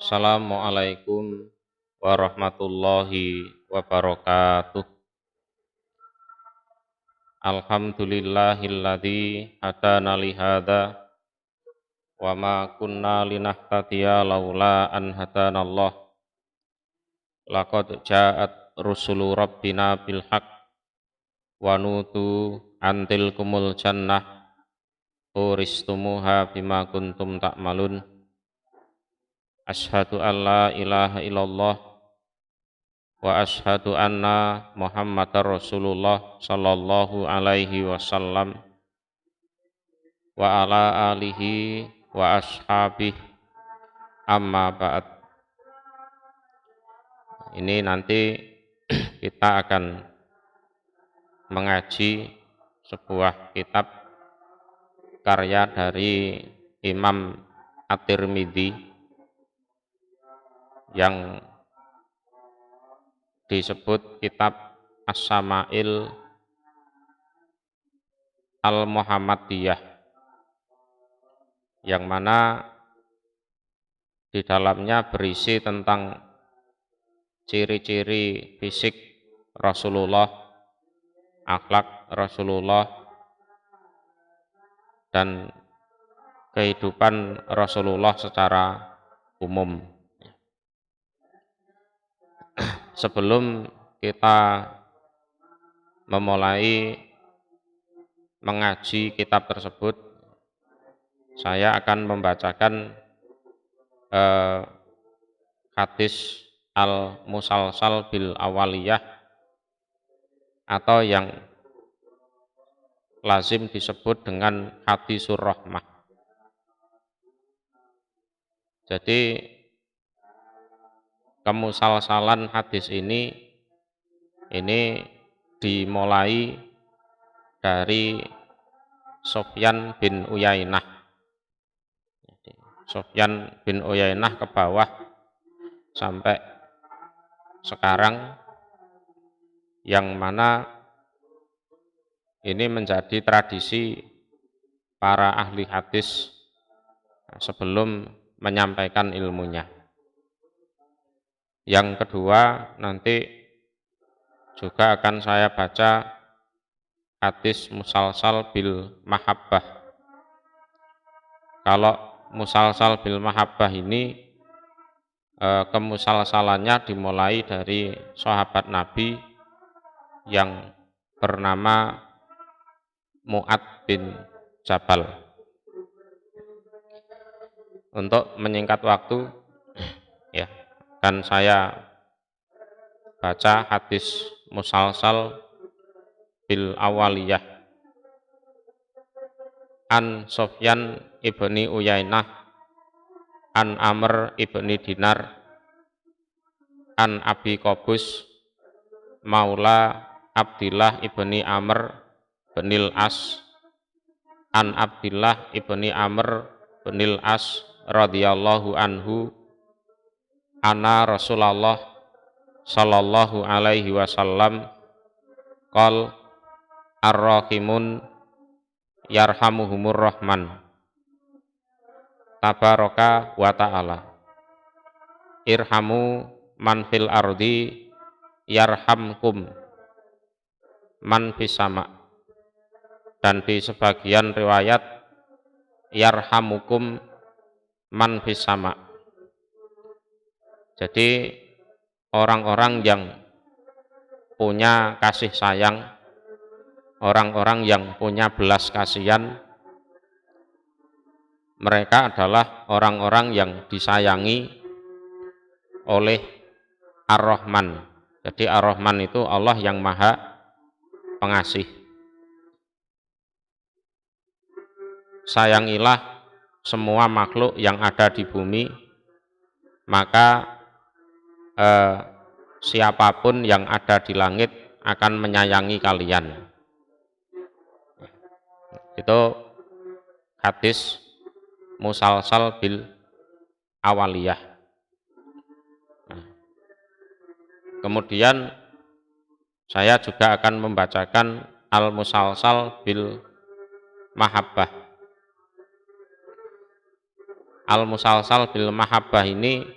Assalamualaikum warahmatullahi wabarakatuh. Alhamdulillahilladzi hadana li hadza wa ma kunna linahtadiya laula an hadanallah. Laqad ja'at rusulu rabbina bil haqq wa nutu antil kumul jannah uristumuha bima kuntum ta'malun. Asyhadu an la ilaha illallah wa asyhadu anna Muhammadar Rasulullah sallallahu alaihi wasallam wa ala alihi wa ashabihi amma ba'd. Ini nanti kita akan mengaji sebuah kitab karya dari Imam At-Tirmidzi yang disebut kitab As-Sama'il Al-Muhammadiyah, yang mana di dalamnya berisi tentang ciri-ciri fisik Rasulullah, akhlak Rasulullah, dan kehidupan Rasulullah secara umum. Sebelum kita memulai mengaji kitab tersebut, saya akan membacakan hadis al-musalsal bil awaliyah, atau yang lazim disebut dengan hadisur rahmah. Jadi kemusalsalan hadis ini dimulai dari Sufyan bin Uyainah. Sufyan bin Uyainah ke bawah sampai sekarang, yang mana ini menjadi tradisi para ahli hadis sebelum menyampaikan ilmunya. Yang kedua, nanti juga akan saya baca hadis musalsal bil mahabbah. Kalau musalsal bil mahabbah ini kemusalsalannya dimulai dari sahabat Nabi yang bernama Mu'ad bin Jabal. Untuk menyingkat waktu, ya, dan saya baca hadis musalsal bil awaliyah. An Sufyan ibni Uyainah an Amr ibni Dinar an Abi Qabus maula Abdillah ibni Amr binil As an Abdillah ibni Amr binil As radhiyallahu anhu anna Rasulullah sallallahu alaihi wasallam qol ar-rahimun yarhamuhumur rahman tabaraka wa ta'ala irhamu man fil ardi yarhamkum man fis sama. Dan di sebagian riwayat yarhamukum man fis sama. Jadi orang-orang yang punya kasih sayang, orang-orang yang punya belas kasihan, mereka adalah orang-orang yang disayangi oleh Ar-Rahman. Jadi Ar-Rahman itu Allah yang maha pengasih. Sayangilah semua makhluk yang ada di bumi, maka siapapun yang ada di langit akan menyayangi kalian. Itu hadis musalsal bil awaliyah. Kemudian saya juga akan membacakan al-musalsal bil mahabbah. Al-musalsal bil mahabbah ini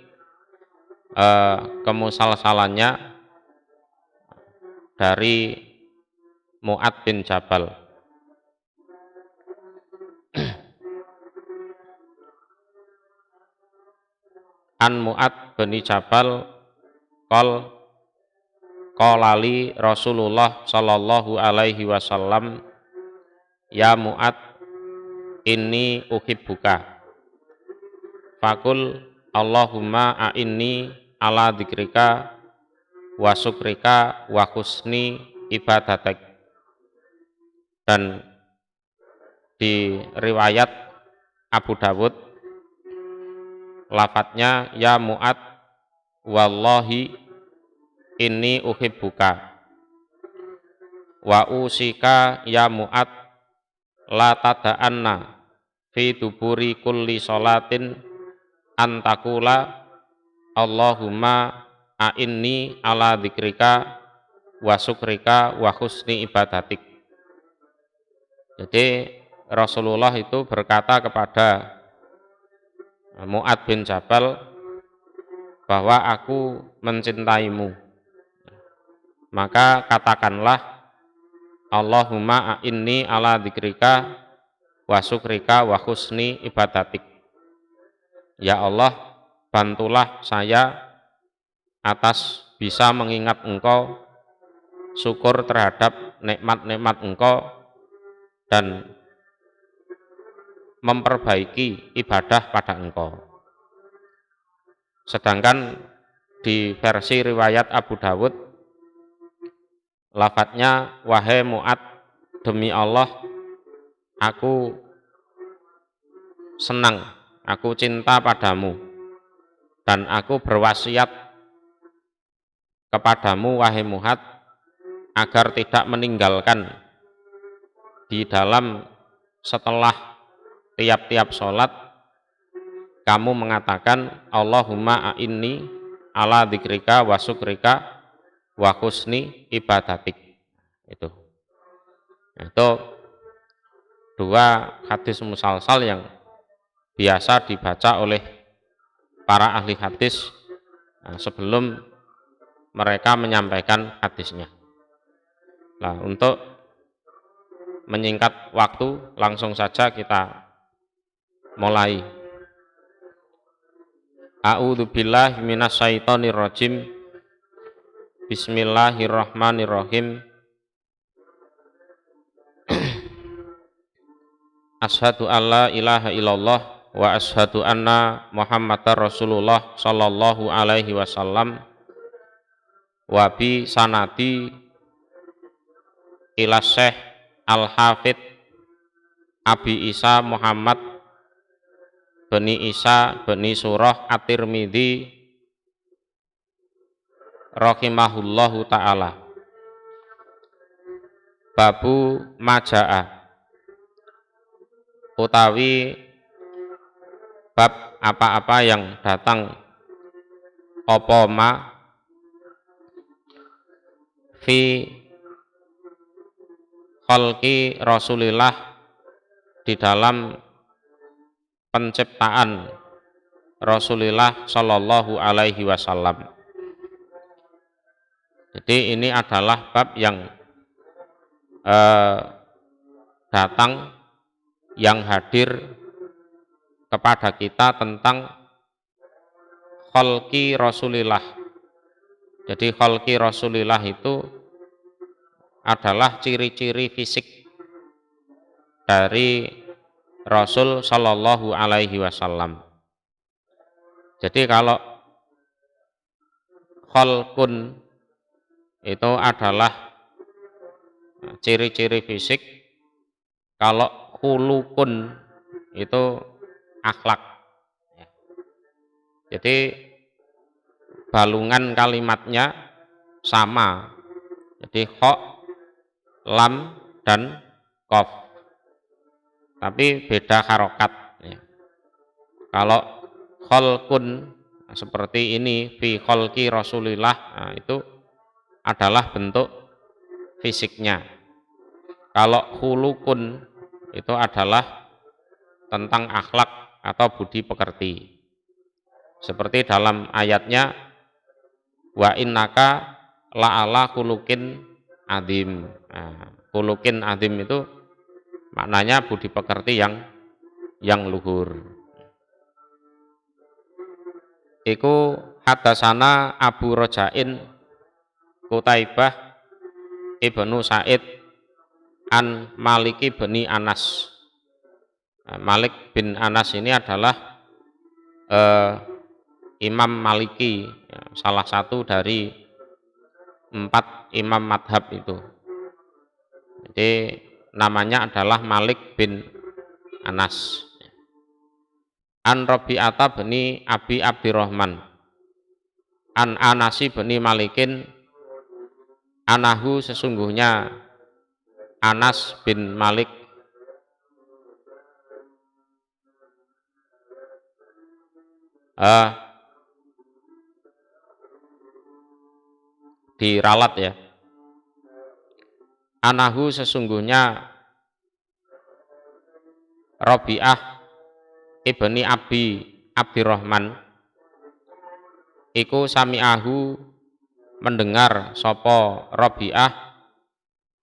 kemusalsalannya dari Mu'ad bin Jabal. An Mu'ad bin Jabal qalali Rasulullah sallallahu alaihi wasallam, ya Mu'ad inni uhibbuka fakul Allahumma a'inni ala dzikrika wa syukrika wa husni ibadatik. Dan di riwayat Abu Dawud lafadznya, ya Mu'ad wallahi inni uhibbuka wa usika ya Mu'ad la tada'anna fi duburi kulli sholatin antakula Allahumma a'inni ala dzikrika wa syukrika wa husni ibadatik. Jadi Rasulullah itu berkata kepada Mu'ad bin Jabal bahwa aku mencintaimu, maka katakanlah Allahumma a'inni ala dzikrika wa syukrika wa husni ibadatik. Ya Allah, bantulah saya atas bisa mengingat Engkau, syukur terhadap nikmat-nikmat Engkau, dan memperbaiki ibadah pada Engkau. Sedangkan di versi riwayat Abu Dawud lafadznya, wahai Mu'ad, demi Allah aku senang, aku cinta padamu, dan aku berwasiat kepadamu wahai Mu'ad agar tidak meninggalkan di dalam setelah tiap-tiap sholat kamu mengatakan Allahumma a'inni ala dzikrika wa syukrika wa husni ibadatik. Itu dua hadis musalsal yang biasa dibaca oleh para ahli hadis sebelum mereka menyampaikan hadisnya. Nah, untuk menyingkat waktu, langsung saja kita mulai. A'udzubillahi minasyaitonirrajim. Bismillahirrahmanirrahim. Asyhadu alla ilaha illallah wa asyhadu anna Muhammadar Rasulullah sallallahu alaihi wasallam wa bi sanadi ila Syekh Al-Hafidz Abi Isa Muhammad bani Isa bani Surah At-Tirmidzi rahimahullahu ta'ala. Babu majaa, utawi bab apa-apa yang datang apa ma fi khalqi Rasulillah, di dalam penciptaan Rasulullah sallallahu alaihi wasallam. Jadi ini adalah bab yang datang, yang hadir kepada kita tentang khalqi Rasulillah. Jadi khalqi Rasulillah itu adalah ciri-ciri fisik dari Rasul sallallahu alaihi wasallam. Jadi kalau khalqun itu adalah ciri-ciri fisik, kalau khuluqun itu akhlak. Jadi balungan kalimatnya sama. Jadi kha, lam, dan qaf. Tapi beda harokat. Kalau khalqun seperti ini, fi khalqi Rasulillah, itu adalah bentuk fisiknya. Kalau khuluqun itu adalah tentang akhlak atau budi pekerti. Seperti dalam ayatnya, wa innaka la'ala khuluqin adzim. Nah, khuluqin adzim itu maknanya budi pekerti yang luhur. Iku hadasana Abu Rojain Kutaibah ibnu Said an Maliki bin Anas. Nah, Malik bin Anas ini adalah Imam Maliki, ya, salah satu dari 4 imam madhab itu. Jadi namanya adalah Malik bin Anas. An Rabi'ata bin Abi Abdurrahman. An Anasi bin Malikin anahu sesungguhnya Anas bin Malik diralat ya. Anahu sesungguhnya Rabi'ah ibni Abi Abdurrahman iku sami'ahu mendengar sopo Rabi'ah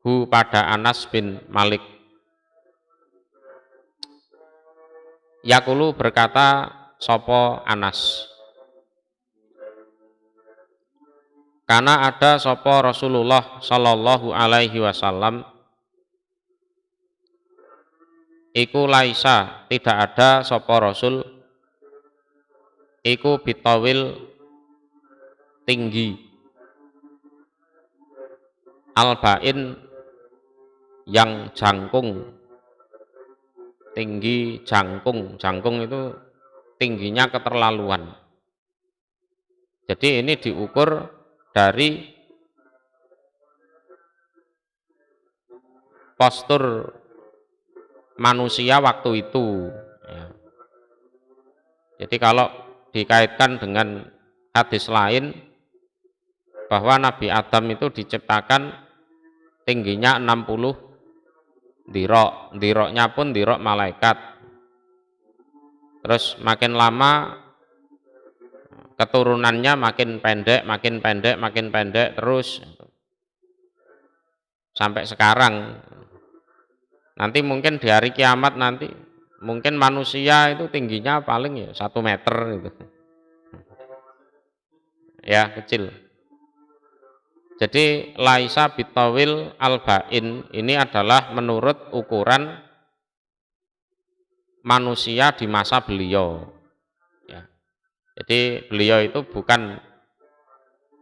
hu pada Anas bin Malik yakulu berkata sopo Anas, karena ada sopo Rasulullah Shallallahu Alaihi Wasallam iku laisa tidak ada sopo Rasul iku bitawil tinggi albain yang jangkung, tinggi jangkung, jangkung itu tingginya keterlaluan. Jadi ini diukur dari postur manusia waktu itu ya. Jadi kalau dikaitkan dengan hadis lain bahwa Nabi Adam itu diciptakan tingginya 60 dirok, diroknya pun dirok malaikat. Terus makin lama keturunannya makin pendek, makin pendek, makin pendek terus sampai sekarang. Nanti mungkin di hari kiamat nanti mungkin manusia itu tingginya paling ya 1 meter gitu. Ya, kecil. Jadi laisa bitawil albain ini adalah menurut ukuran manusia di masa beliau. Ya. Jadi beliau itu bukan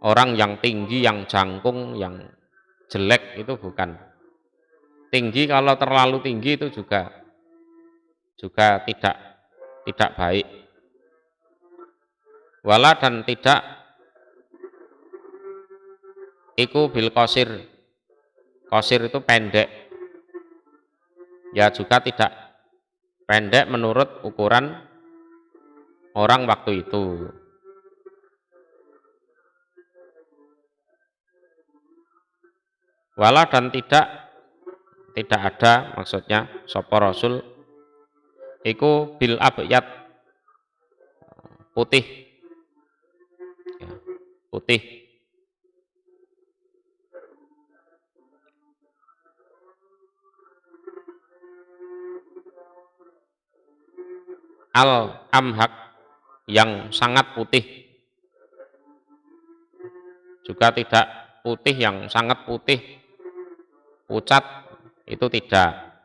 orang yang tinggi, yang jangkung, yang jelek, itu bukan. Tinggi kalau terlalu tinggi itu juga tidak baik. Wala dan tidak iku bil qasir. Qasir itu pendek. Ya juga tidak pendek menurut ukuran orang waktu itu. Wala dan tidak ada maksudnya sapa Rasul iku bil abyad putih. Ya, putih. Al amhak yang sangat putih, juga tidak putih yang sangat putih pucat, itu tidak.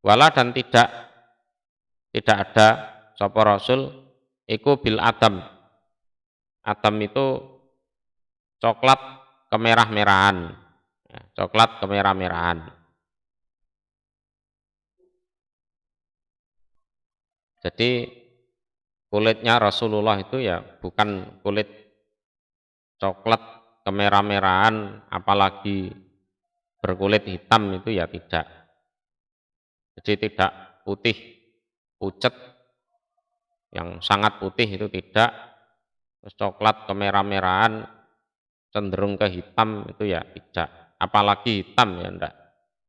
Wala dan tidak ada sapa Rasul iku bil adam. Adam itu coklat kemerah-merahan, ya, coklat kemerah-merahan. Jadi kulitnya Rasulullah itu ya bukan kulit coklat kemerah-merahan, apalagi berkulit hitam, itu ya tidak. Jadi tidak putih pucat yang sangat putih, itu tidak. Terus coklat kemerah-merahan cenderung ke hitam, itu ya tidak. Apalagi hitam ya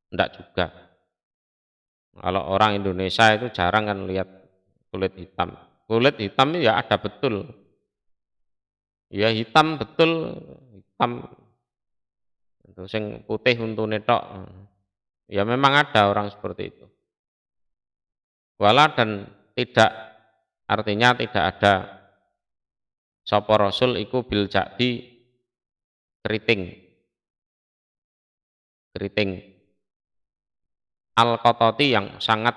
enggak juga. Kalau orang Indonesia itu jarang kan lihat kulit hitam. Kulit hitam ya ada betul. Ya hitam betul, hitam itu sing putih untune tok. Ya memang ada orang seperti itu. Wala dan tidak artinya tidak ada sapa rasul iku bil jadi keriting, keriting al qatati yang sangat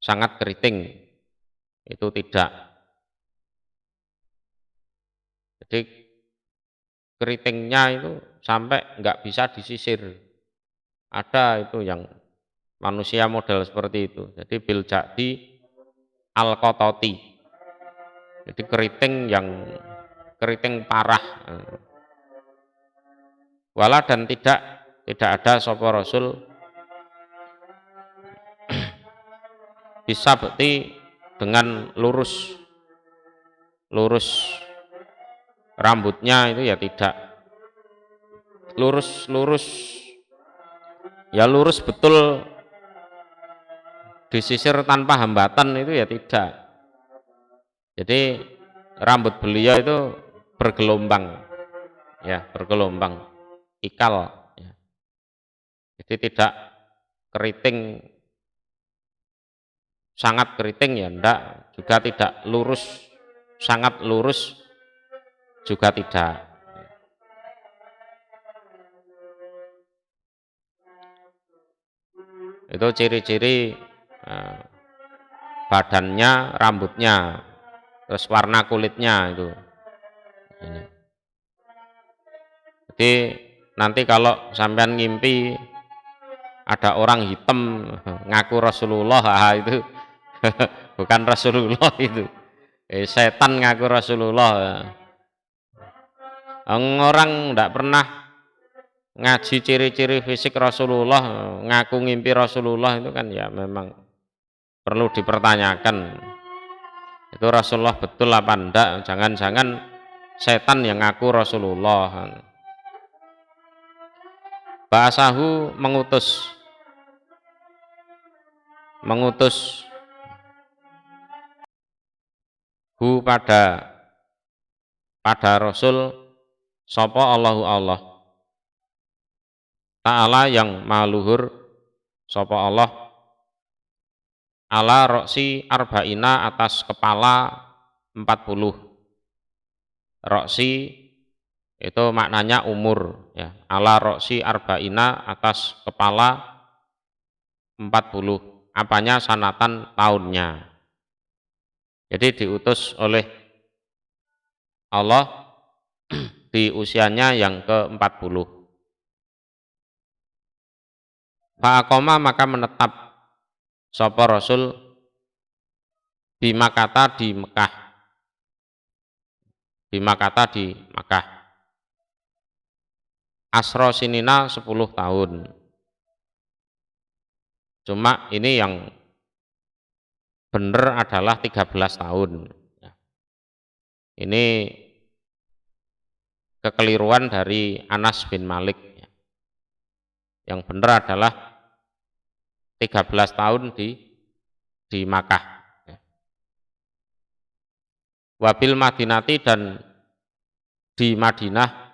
sangat keriting itu tidak. Jadi keritingnya itu sampai nggak bisa disisir. Ada itu yang manusia model seperti itu. Jadi bil jadi al qatati. Jadi keriting yang keriting parah. Wala dan tidak ada sapa rasul bisa bukti dengan lurus rambutnya itu ya tidak lurus ya lurus betul disisir tanpa hambatan itu ya tidak. Jadi rambut beliau itu bergelombang ya, bergelombang ikal ya. Jadi tidak keriting sangat keriting ya enggak, juga tidak lurus sangat lurus juga tidak. Itu ciri-ciri badannya, rambutnya, terus warna kulitnya itu. Ini. Jadi nanti kalau sampean ngimpi ada orang hitam ngaku Rasulullah, itu bukan Rasulullah itu. Setan ngaku Rasulullah. Orang tidak pernah ngaji ciri-ciri fisik Rasulullah, ngaku ngimpi Rasulullah itu kan ya memang perlu dipertanyakan. Itu Rasulullah betul apa enggak? Jangan-jangan setan yang ngaku Rasulullah. Ba'asahu mengutus hu pada Rasul sapa Allahu Allah Ta'ala yang maluhur sapa Allah ala roksi arba'ina atas kepala 40. Roksi itu maknanya umur ya. Ala roksi arba'ina atas kepala 40. Apanya sanatan tahunnya. Jadi diutus oleh Allah di usianya yang ke-40. Fa'aqoma maka menetap sapa Rasul bimakata di Mekah. Bimakata di Mekah. Asro sinina 10 tahun. Cuma ini yang benar adalah 13 tahun. Ini kekeliruan dari Anas bin Malik. Yang benar adalah 13 tahun di Makkah. Wabil Madinati dan di Madinah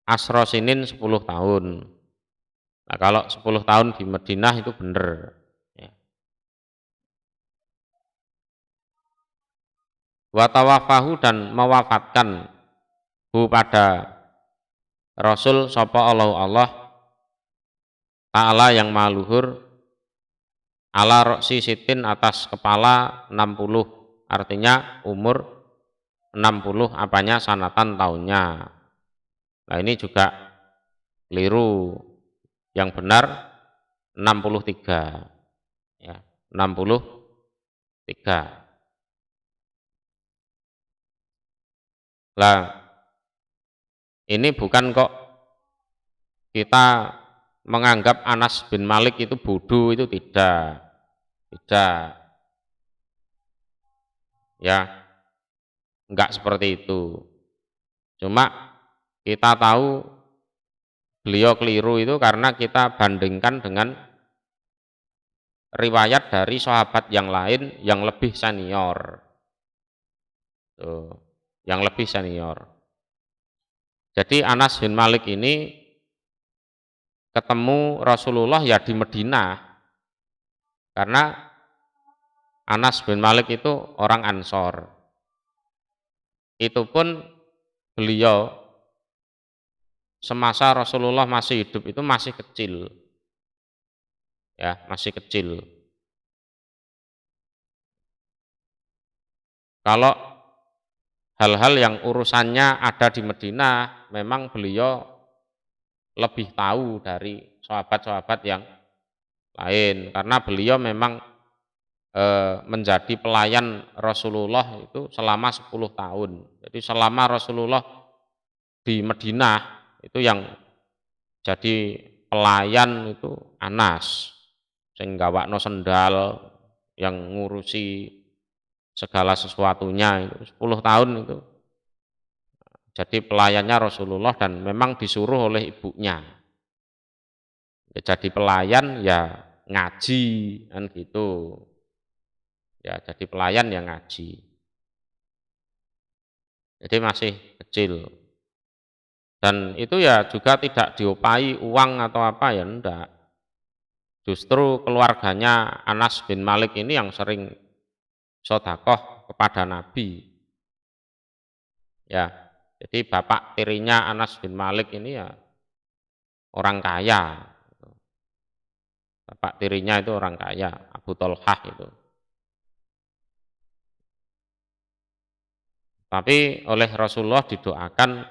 asro sinin 10 tahun. Nah, kalau 10 tahun di Madinah itu benar. Ya. Watawafahu dan mewafatkan hu pada Rasul sapa Allah Ta'ala yang maluhur ala roksi sitin atas kepala 60, artinya umur 60 apanya sanatan tahunnya. Nah ini juga keliru, yang benar 63 ya, 63. Lah ini bukan kok kita menganggap Anas bin Malik itu bodoh, itu tidak ya, enggak seperti itu. Cuma kita tahu beliau keliru itu karena kita bandingkan dengan riwayat dari sahabat yang lain yang lebih senior. Tuh. yang lebih senior. Jadi Anas bin Malik ini ketemu Rasulullah ya di Madinah, karena Anas bin Malik itu orang Ansor. Itu pun beliau semasa Rasulullah masih hidup itu masih kecil, ya masih kecil. Kalau hal-hal yang urusannya ada di Madinah, memang beliau lebih tahu dari sahabat-sahabat yang lain, karena beliau memang menjadi pelayan Rasulullah itu selama 10 tahun. Jadi selama Rasulullah di Madinah itu yang jadi pelayan itu Anas, sing gawakno sendal, yang ngurusi segala sesuatunya itu 10 tahun itu. Jadi pelayannya Rasulullah dan memang disuruh oleh ibunya. Ya, jadi pelayan ya ngaji kan gitu. Ya jadi pelayan yang ngaji. Jadi masih kecil. Dan itu ya juga tidak diopai uang atau apa ya enggak. Justru keluarganya Anas bin Malik ini yang sering sedekah kepada Nabi. Ya, jadi bapak tirinya Anas bin Malik ini ya orang kaya. Bapak tirinya itu orang kaya, Abu Thalhah itu. Tapi oleh Rasulullah didoakan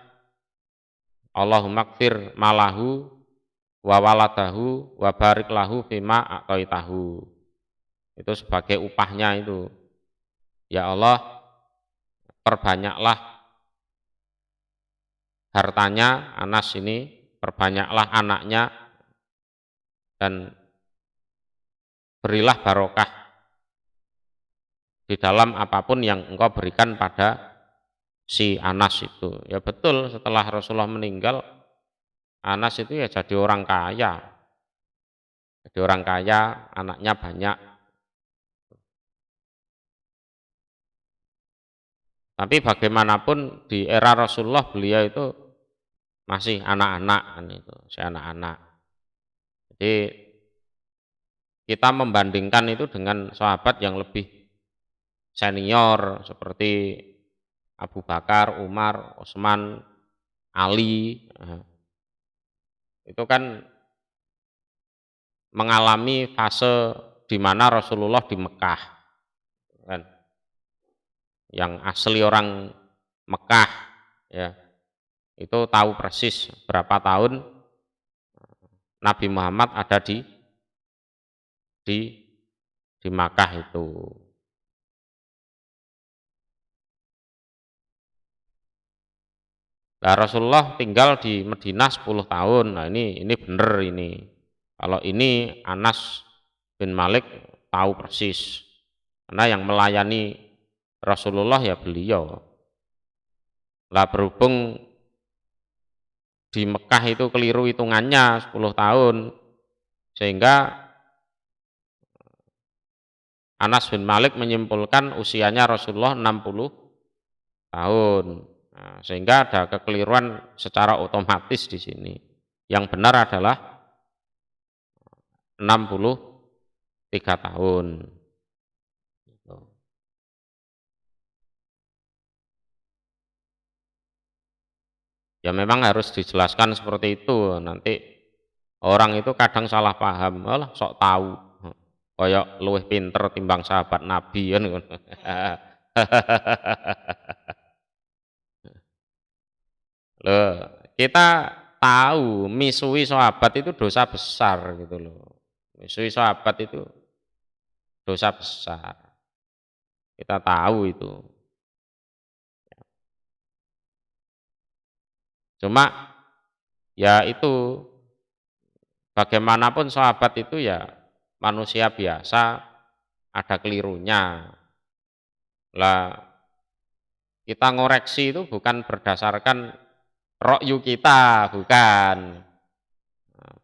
Allahumma gfir malahu wa waladahu wa barik lahu fima a'taitahu. Itu sebagai upahnya itu. Ya Allah, perbanyaklah hartanya Anas ini, perbanyaklah anaknya, dan berilah barokah di dalam apapun yang engkau berikan pada si Anas itu. Ya betul, setelah Rasulullah meninggal, Anas itu ya jadi orang kaya. Jadi orang kaya, anaknya banyak. Tapi bagaimanapun di era Rasulullah beliau itu masih anak-anak kan itu, si anak-anak. Jadi kita membandingkan itu dengan sahabat yang lebih senior seperti Abu Bakar, Umar, Utsman, Ali. Itu kan mengalami fase di mana Rasulullah di Mekah, kan? Yang asli orang Mekah, ya itu tahu persis berapa tahun Nabi Muhammad ada di di Makkah itu. Nah, Rasulullah tinggal di Madinah 10 tahun. Nah, ini benar ini. Kalau ini Anas bin Malik tahu persis. Karena yang melayani Rasulullah ya beliau. Lah berhubung di Mekah itu keliru hitungannya 10 tahun. Sehingga Anas bin Malik menyimpulkan usianya Rasulullah 60 tahun. Nah, sehingga ada kekeliruan secara otomatis di sini. Yang benar adalah 63 tahun. Ya memang harus dijelaskan seperti itu. Nanti orang itu kadang salah paham, malah sok tahu. Kayak luwih pinter timbang sahabat Nabi kan. Loh, kita tahu misui sahabat itu dosa besar gitu loh. Misui sahabat itu dosa besar. Kita tahu itu. Cuma ya itu bagaimanapun sahabat itu ya manusia biasa, ada kelirunya. Lah kita ngoreksi itu bukan berdasarkan rokyu kita, bukan.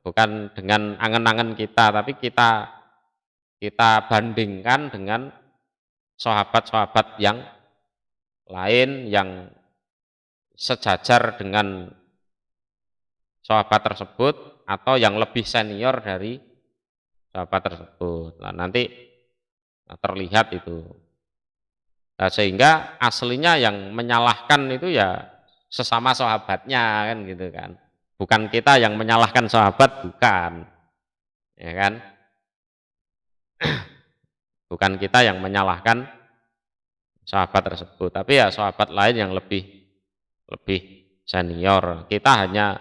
Bukan dengan angen-angen kita, tapi kita bandingkan dengan sahabat-sahabat yang lain yang sejajar dengan sahabat tersebut atau yang lebih senior dari sahabat tersebut. Nah, nanti terlihat itu. Nah, sehingga aslinya yang menyalahkan itu ya sesama sahabatnya kan gitu kan. Bukan kita yang menyalahkan sahabat, bukan. Ya kan? Bukan kita yang menyalahkan sahabat tersebut, tapi ya sahabat lain yang lebih senior. Kita hanya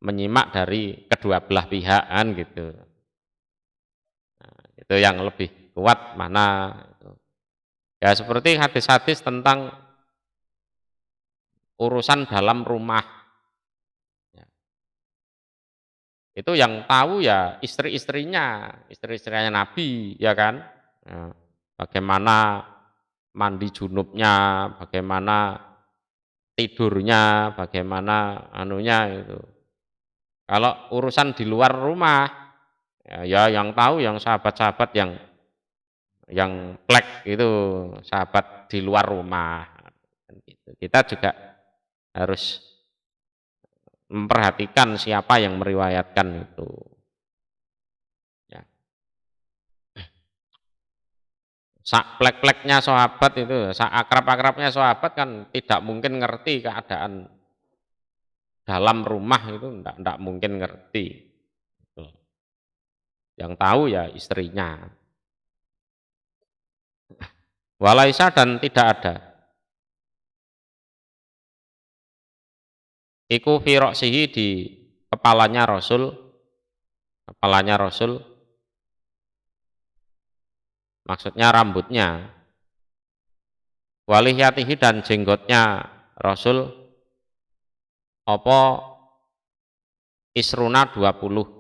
menyimak dari kedua belah pihak kan gitu. Nah, itu yang lebih kuat mana gitu. Ya seperti hadis-hadis tentang urusan dalam rumah. Ya, itu yang tahu ya istri-istrinya Nabi, ya kan? Ya, bagaimana mandi junubnya, bagaimana tidurnya, bagaimana anunya itu. Kalau urusan di luar rumah, ya yang tahu yang sahabat-sahabat yang plek itu, sahabat di luar rumah. Gitu. Kita juga harus memperhatikan siapa yang meriwayatkan itu. Ya. Sak plek-pleknya sahabat itu, sak akrab-akrabnya sahabat kan tidak mungkin ngerti keadaan dalam rumah itu, enggak mungkin ngerti. Yang tahu ya istrinya. Walaisa dan tidak ada. Iku firoksihi di kepalanya Rasul, maksudnya rambutnya. Walihyatihi dan jenggotnya Rasul, apa isruna 20.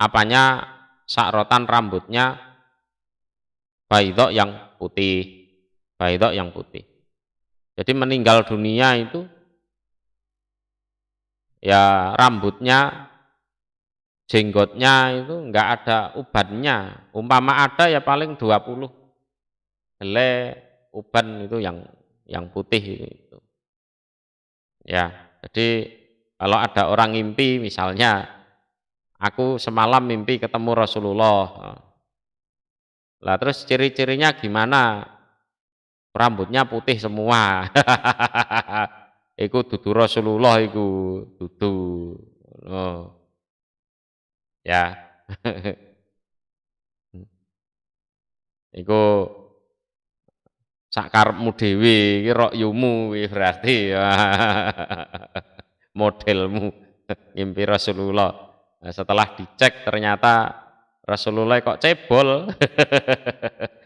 Apanya sakrotan rambutnya baidok yang putih. Baidok yang putih. Jadi meninggal dunia itu ya rambutnya, jenggotnya itu enggak ada ubannya. Umpama ada ya paling 20 helai uban itu yang putih itu. Ya, jadi kalau ada orang ngimpi misalnya, aku semalam mimpi ketemu Rasulullah. Lah terus ciri-cirinya gimana? Rambutnya putih semua. Iku dudu Rasulullah iku, dudu. Oh, ya. Iku sakarepmu dhewe iki rakyumu berarti modelmu ngimpi Rasulullah. Nah, setelah dicek ternyata Rasulullah kok cebol,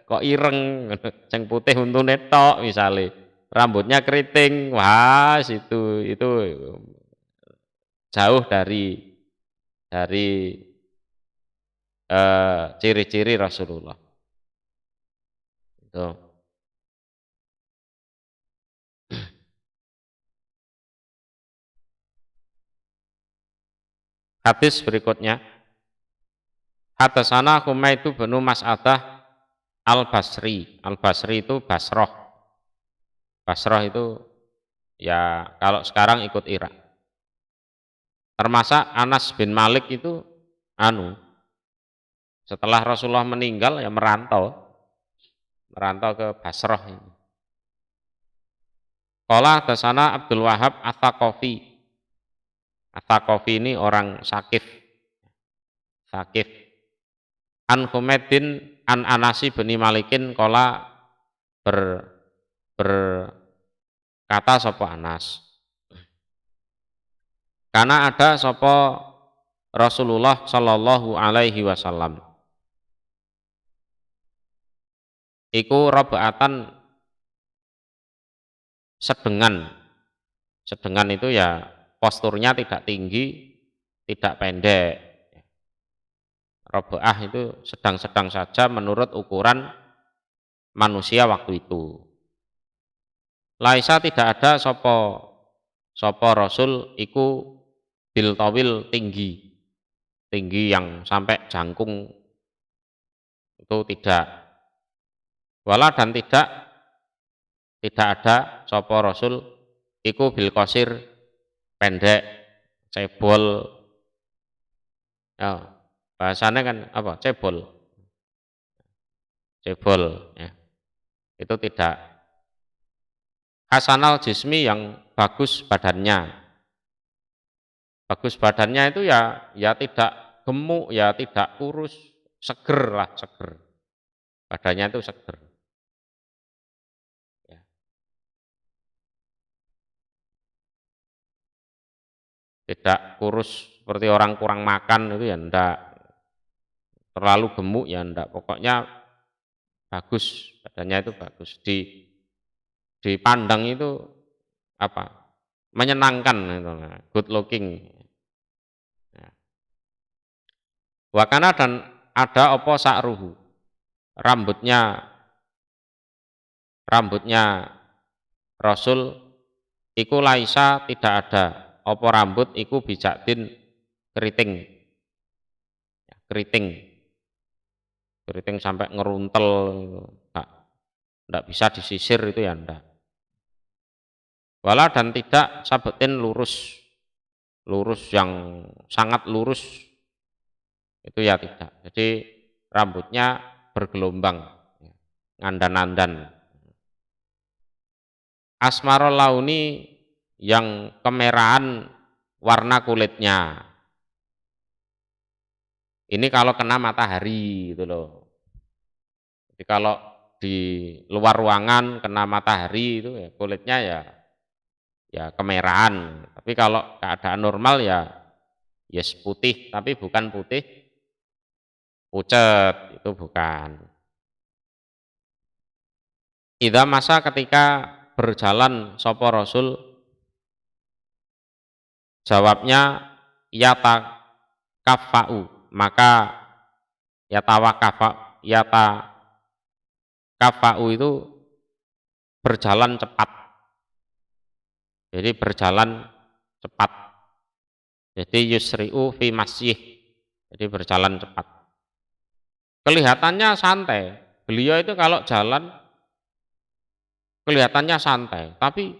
kok ireng, sing putih untune tok misale, rambutnya keriting, wah itu jauh dari ciri-ciri Rasulullah. Itu. Hadis berikutnya, hadasana Humaydu bin Mas'adah Al-Basri. Al-Basri itu Basroh. Basroh itu ya kalau sekarang ikut Irak. Termasuk Anas bin Malik itu setelah Rasulullah meninggal ya merantau ke Basroh ini. Qala hadasana Abdul Wahab Ats-Tsaqafi. Ats-Tsaqafi ini orang Sakif. An Humaydin an Anasi bin Malikin qala berkata sapa Anas. Karena ada sapa Rasulullah sallallahu alaihi wasallam. Iku robaatan sedengan. Sedengan itu ya posturnya tidak tinggi, tidak pendek. Robaah itu sedang-sedang saja menurut ukuran manusia waktu itu. Laisa tidak ada sopo Rasul iku bil tawil tinggi yang sampai jangkung itu tidak. Wala dan tidak ada sopo Rasul iku bil qasir pendek, cebol. Ya, bahasanya kan apa? Cebol. Cebol ya. Itu tidak hasanal jismi yang bagus badannya. Bagus badannya itu ya tidak gemuk, ya tidak kurus, seger lah, seger. Badannya itu seger. Ya. Tidak kurus seperti orang kurang makan itu ya enggak, terlalu gemuk ya enggak, pokoknya bagus, badannya itu bagus, dipandang itu apa, menyenangkan itu, good looking. Ya. Wakana dan ada opo sa'ruhu, rambutnya rambutnya Rasul iku laisa tidak ada, opo rambut iku bijaktin keriting, ya, keriting sampai ngeruntel, enggak bisa disisir itu ya enggak. Wala dan tidak sabetin lurus, lurus yang sangat lurus itu ya tidak. Jadi rambutnya bergelombang, ngandan-andan. Asmarul launi yang kemerahan warna kulitnya. Ini kalau kena matahari gitu loh. Jadi kalau di luar ruangan kena matahari itu ya kulitnya ya kemerahan. Tapi kalau keadaan normal ya yes putih, tapi bukan putih pucet, itu bukan. Idza masa ketika berjalan sapa Rasul, jawabnya yata kafau, maka yata kafau itu berjalan cepat. Jadi berjalan cepat. Jadi yusri'u fi masyih. Jadi berjalan cepat. Kelihatannya santai. Beliau itu kalau jalan kelihatannya santai, tapi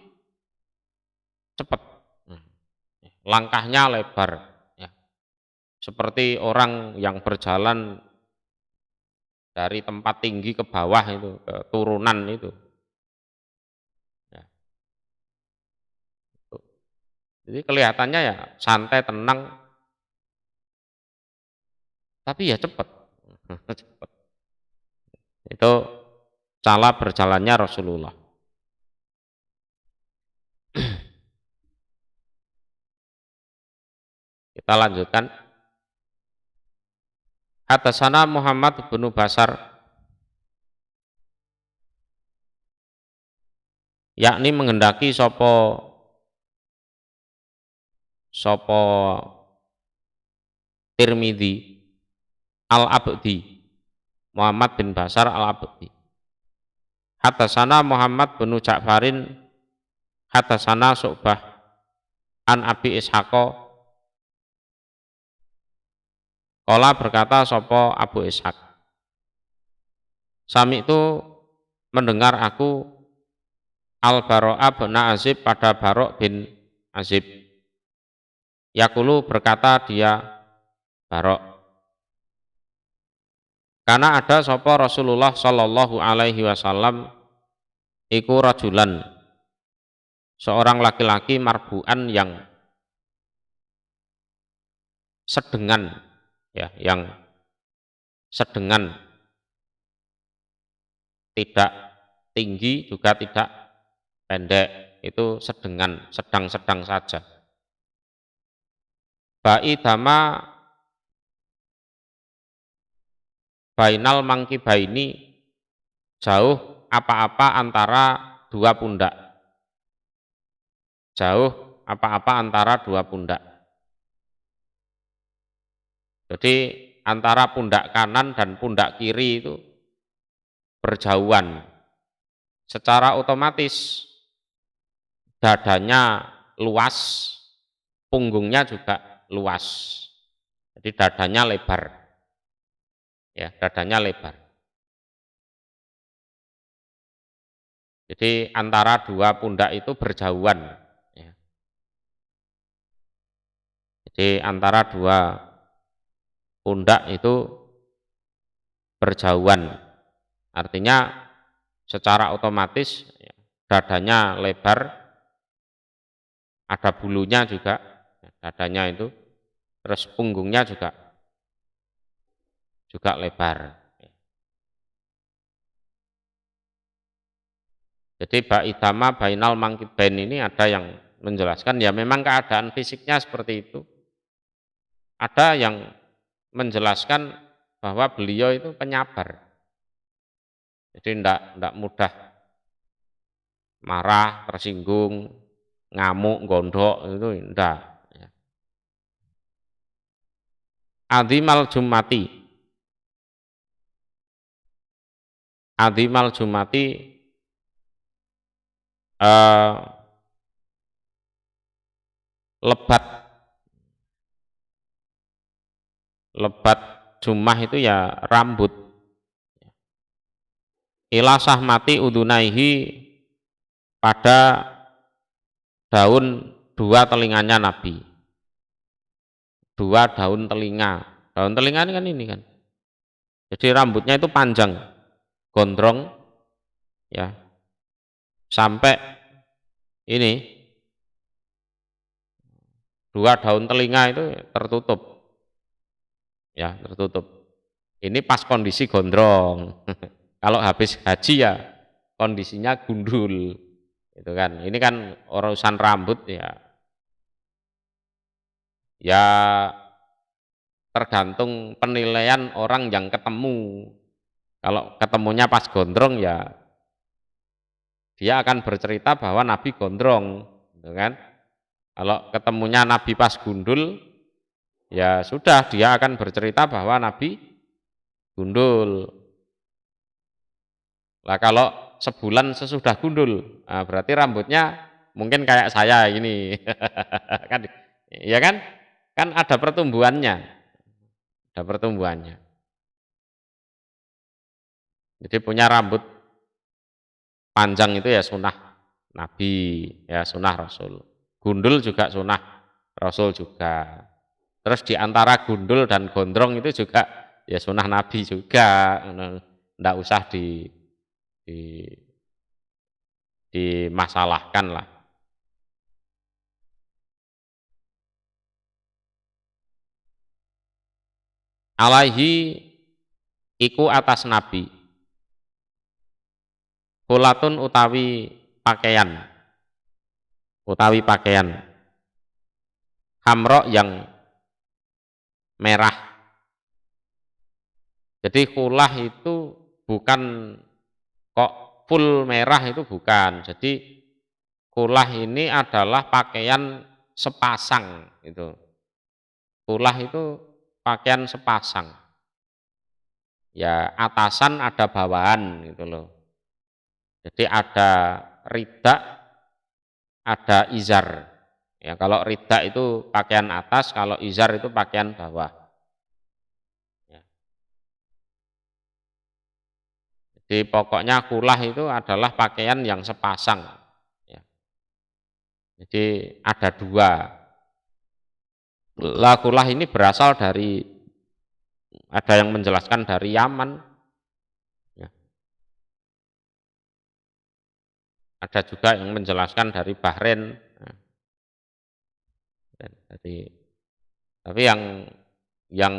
cepat. Langkahnya lebar. Ya. Seperti orang yang berjalan dari tempat tinggi ke bawah itu, ke turunan itu. Ya. Jadi kelihatannya ya santai, tenang, tapi ya cepat. Cepat. Itu cara berjalannya Rasulullah. Kita lanjutkan. Hadasana Muhammad bin Basar, yakni menghendaki sopo Tirmidzi Al-Abdi, Muhammad bin Basar Al-Abdi. Hadasana Muhammad bin Ja'farin, hadasana Syu'bah an Abi Ishaqo, Kola berkata sopo Abu Ishaq, Sami itu mendengar aku Al-Baro'a bin Azib pada Barok bin Azib. Yakulu berkata dia Barok, karena ada sopo Rasulullah Shallallahu Alaihi Wasallam iku rajulan, seorang laki-laki marbuan yang sedengan, ya, yang sedengan, tidak tinggi juga tidak pendek, itu sedengan, sedang-sedang saja. Ba'idama bainal mangkibaini, jauh apa-apa antara dua pundak. Jauh apa-apa antara dua pundak. Jadi antara pundak kanan dan pundak kiri itu berjauhan. Secara otomatis dadanya luas, punggungnya juga luas. Jadi dadanya lebar. Ya, dadanya lebar. Jadi antara dua pundak itu berjauhan. Jadi antara dua pundak itu berjauhan, artinya secara otomatis dadanya lebar, ada bulunya juga, dadanya itu, terus punggungnya juga lebar. Jadi ba'idama bainal mangkibain ini ada yang menjelaskan ya memang keadaan fisiknya seperti itu. Ada yang menjelaskan bahwa beliau itu penyabar. Jadi tidak mudah marah, tersinggung, ngamuk, gondok, itu tidak. Azimal Jumati. Azimal Jumati lebat jumah itu ya rambut. Ila sahmati udunaihi, pada daun dua telinganya Nabi. Dua daun telinga. Daun telinga ini kan ini kan. Jadi rambutnya itu panjang, gondrong, ya, sampai ini dua daun telinga itu tertutup, ya tertutup. Ini pas kondisi gondrong. Kalau habis haji ya kondisinya gundul, itu kan. Ini kan urusan rambut ya. Ya tergantung penilaian orang yang ketemu. Kalau ketemunya pas gondrong ya dia akan bercerita bahwa Nabi gondrong, gitu kan. Kalau ketemunya Nabi pas gundul, ya sudah dia akan bercerita bahwa Nabi gundul. Lah kalau sebulan sesudah gundul, nah berarti rambutnya mungkin kayak saya ini, kan, ya kan? Kan ada pertumbuhannya, ada pertumbuhannya. Jadi punya rambut panjang itu ya sunnah Nabi, ya sunnah Rasul. Gundul juga sunnah Rasul juga. Terus di antara gundul dan gondrong itu juga ya sunnah Nabi juga. Nggak usah di dimasalahkan lah. Alaihi iku atas Nabi. Kulatun utawi pakaian. Utawi pakaian. Hamro yang merah. Jadi kulah itu bukan kok full merah, itu bukan. Jadi kulah ini adalah pakaian sepasang itu. Kulah itu pakaian sepasang. Ya atasan ada bawahan gitu loh. Jadi ada ridak, ada izar. Ya kalau ridak itu pakaian atas, kalau izar itu pakaian bawah. Ya. Jadi pokoknya kulah itu adalah pakaian yang sepasang. Ya. Jadi ada dua. Lah kulah ini berasal dari, ada yang menjelaskan dari Yaman. Ya. Ada juga yang menjelaskan dari Bahrain. Ya. Tapi yang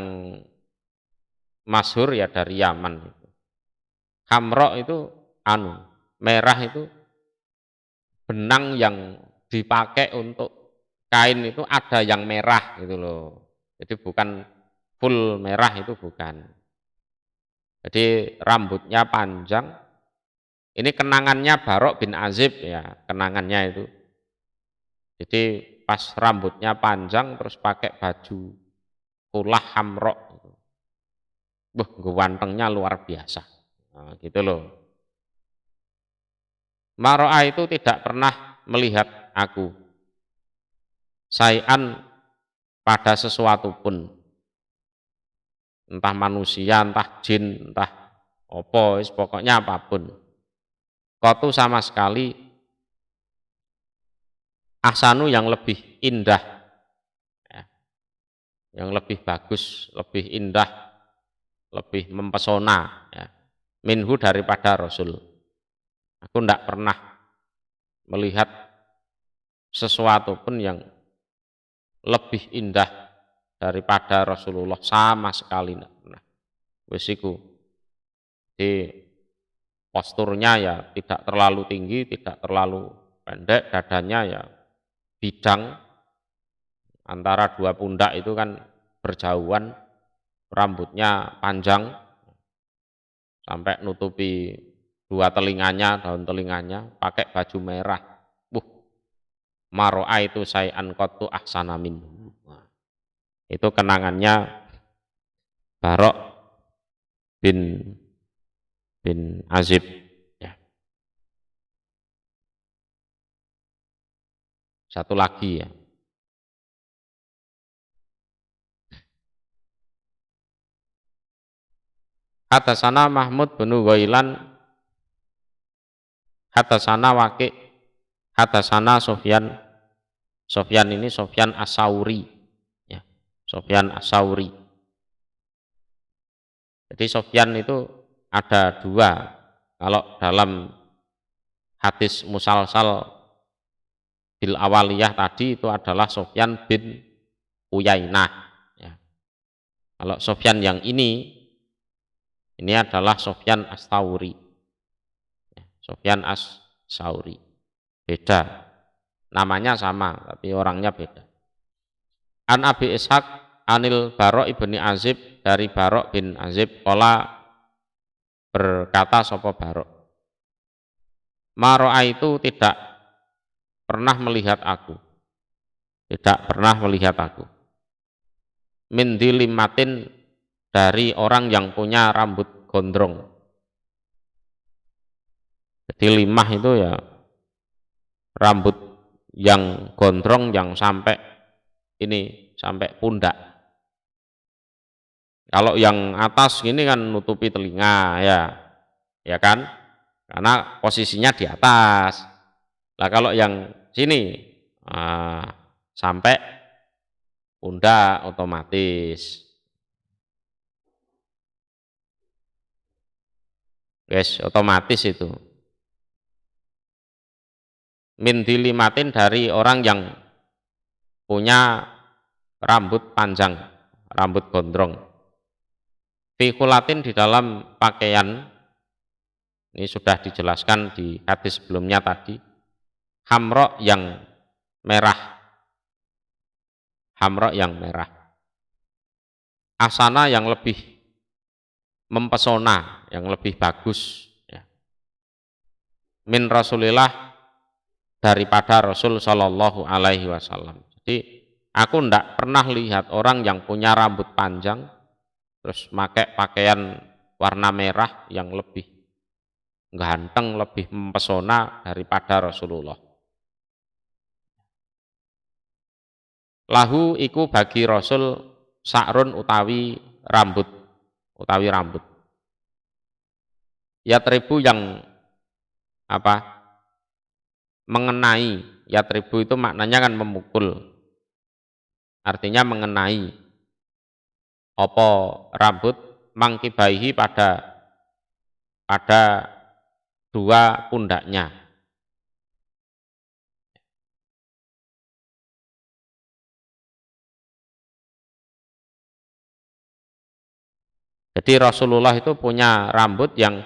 masyhur ya dari Yaman. Hamro itu merah itu benang yang dipakai untuk kain itu ada yang merah gitu loh. Jadi bukan full merah, itu bukan. Jadi rambutnya panjang. Ini kenangannya Barok bin Azib ya, kenangannya itu. Jadi pas rambutnya panjang terus pakai baju kulah hamrok. Gantengnya luar biasa. Nah, gitu loh. Maro'a itu tidak pernah melihat aku. Sayan pada sesuatu pun. Entah manusia, entah jin, entah opo, pokoknya apapun. Kotu sama sekali ahsanu yang lebih indah. Ya. yang lebih bagus, lebih indah, lebih mempesona ya. Minhu daripada Rasul. Aku tidak pernah melihat sesuatu pun yang lebih indah daripada Rasulullah sama sekali tidak pernah. Wis iku. Di posturnya ya tidak terlalu tinggi, tidak terlalu pendek, dadanya ya bidang antara dua pundak itu kan berjauhan, rambutnya panjang sampai nutupi dua telinganya, daun telinganya, pakai baju merah. Maro'a itu say'an qattu ahsana minhu. Itu kenangannya Barok bin Azib ya. Satu lagi ya. Hatasana Mahmud bin Ghailan, hatasana Waqi', hatasana Sofyan. Sofyan ini Sofyan As-Sauri ya. Sofyan As-Sauri. Jadi Sofyan itu ada dua. Kalau dalam hadis musalsal bil awaliyah tadi itu adalah Sofyan bin Uyainah ya. Kalau Sofyan yang ini adalah Sofyan As-Sauri ya. Sofyan As-Sauri beda, namanya sama tapi orangnya beda. An Abi Ishaq anil Barok ibni Azib, dari Barok bin Azib, qala berkata sapa Barok, Maro'a itu tidak pernah melihat aku, tidak pernah melihat aku, min dilimatin, dari orang yang punya rambut gondrong. Jadi limah itu ya rambut yang gondrong yang sampai ini, sampai pundak. Kalau yang atas gini kan nutupi telinga ya kan, karena posisinya di atas. Nah kalau yang sini sampai pundak otomatis. Guys, otomatis itu. Min dilimatin, dari orang yang punya rambut panjang, rambut gondrong. Fi khulatin, di dalam pakaian, ini sudah dijelaskan di hadis sebelumnya tadi, hamro yang merah, hamro yang merah, asana yang lebih mempesona, yang lebih bagus ya. Min Rasulillah, daripada Rasul Shallallahu Alaihi Wasallam. Jadi aku tidak pernah lihat orang yang punya rambut panjang terus pakai pakaian warna merah yang lebih ganteng, lebih mempesona daripada Rasulullah. Lahu iku bagi Rasul sa'run utawi rambut, yatribu yang apa, mengenai. Yatribu itu maknanya kan memukul, artinya mengenai. Apa rambut, mangkibaihi, pada dua pundaknya. Jadi Rasulullah itu punya rambut yang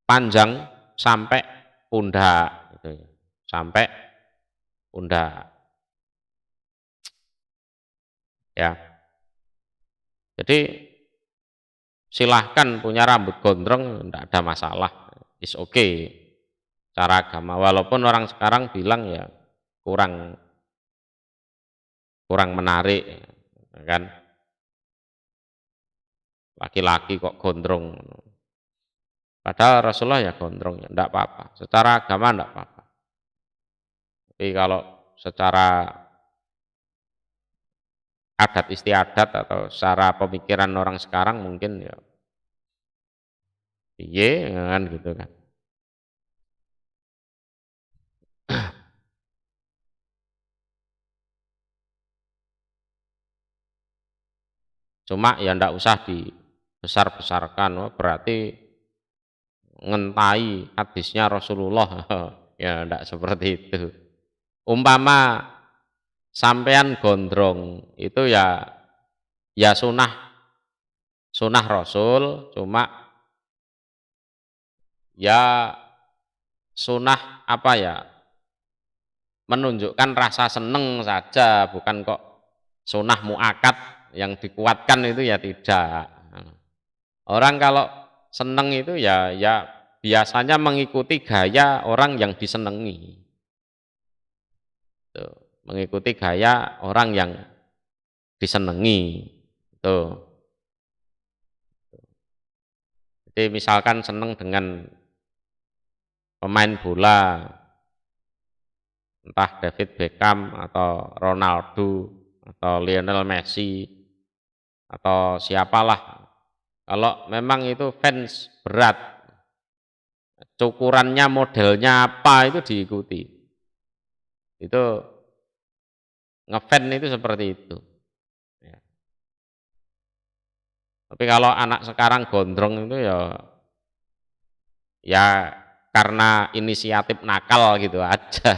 panjang sampai pundak gitu, sampai pundak ya. Jadi silahkan punya rambut gondrong, tidak ada masalah, is okay cara agama. Walaupun orang sekarang bilang ya kurang menarik kan, laki-laki kok gondrong. Padahal Rasulullah ya gondrong, ya tidak apa-apa. Secara agama tidak apa-apa. Tapi kalau secara adat istiadat atau secara pemikiran orang sekarang mungkin ya iya kan gitu kan. Cuma ya ndak usah dibesar-besarkan, oh, berarti ngentai hadisnya Rasulullah. Ya ndak seperti itu. Umpama sampean gondrong itu ya sunah Rasul, cuma ya sunah apa ya, menunjukkan rasa seneng saja, bukan kok sunah muakat yang dikuatkan itu ya tidak. Orang kalau seneng itu ya biasanya mengikuti gaya orang yang disenengi. Tuh, mengikuti gaya orang yang disenengi. Tuh. Jadi misalkan seneng dengan pemain bola, entah David Beckham atau Ronaldo atau Lionel Messi atau siapalah. Kalau memang itu fans berat, cukurannya modelnya apa itu diikuti. Itu ngefan itu seperti itu. Ya. Tapi kalau anak sekarang gondrong itu ya karena inisiatif nakal gitu aja.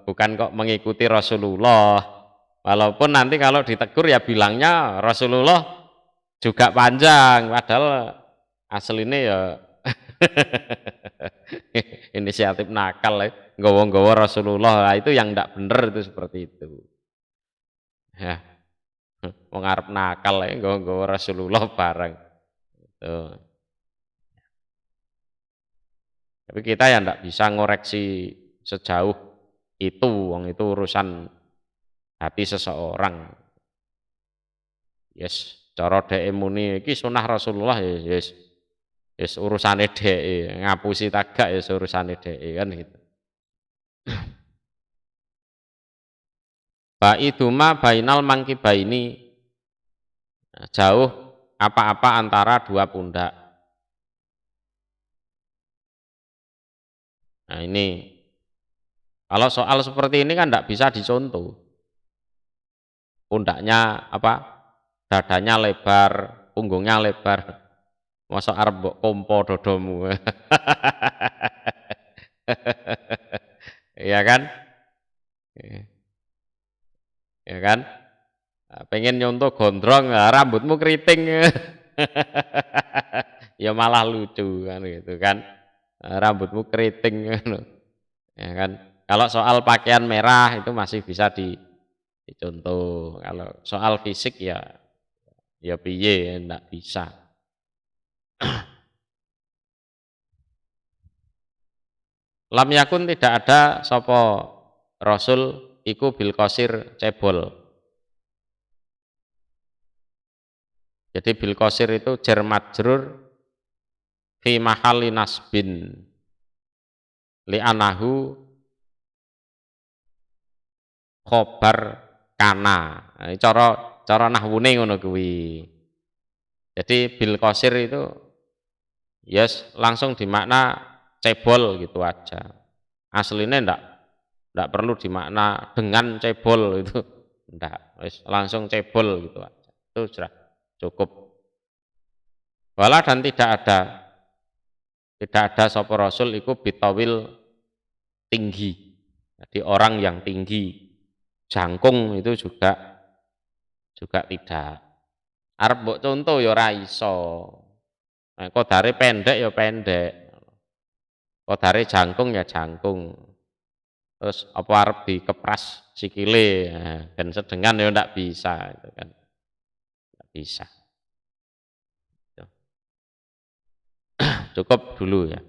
Bukan kok mengikuti Rasulullah. Walaupun nanti kalau ditegur ya bilangnya Rasulullah juga panjang, padahal aslinya ya inisiatif nakal ya, nggawa-nggawa Rasulullah. Nah, itu yang tidak benar, itu seperti itu. Ya, wong arep nakal ya, nggawa-nggawa Rasulullah bareng. Tuh. Tapi kita ya tidak bisa ngoreksi sejauh itu, wong itu urusan hati seseorang. Yes, cara dhek muni iki sunah Rasulullah, yes urusane dhek, ngapusi tagak ya urusane dhek kan gitu. Ba'iduma bainal mangkibaini, jauh apa-apa antara dua pundak. Nah ini, kalau soal seperti ini kan tidak bisa dicontoh. Pundaknya apa? Dadanya lebar, punggungnya lebar. Masa arep mbok kompo dodomu. Iya kan? Ya kan? Nah, pengen nyontoh gondrong, nah, rambutmu keriting. Ya malah lucu kan gitu kan. Nah, rambutmu keriting. Ya kan? Kalau soal pakaian merah itu masih bisa dicontoh. Kalau soal fisik ya piye, enggak bisa. Lam yakun tidak ada sapa Rasul iku bil qasir cebol. Jadi bil qasir itu jar majrur fi mahalli nasbin li anahu khobar kana. Nah, cara nahwune ngono kuwi. Jadi bil qasir itu yes langsung dimakna cebol gitu aja. Aslinya ndak perlu dimakna dengan cebol itu, ndak, langsung cebol gitu aja. Itu sudah cukup. Wala dan tidak ada sapa rasul iku bitawil tinggi. Jadi orang yang tinggi, jangkung itu juga tidak. Arep mbok contoh ya ora iso. Nah, kodare pendek ya pendek. Kodare jangkung ya jangkung. Terus apa arep dikepras sikile, dan sedengan ya ndak bisa itu kan. Ndak bisa. Cukup dulu ya.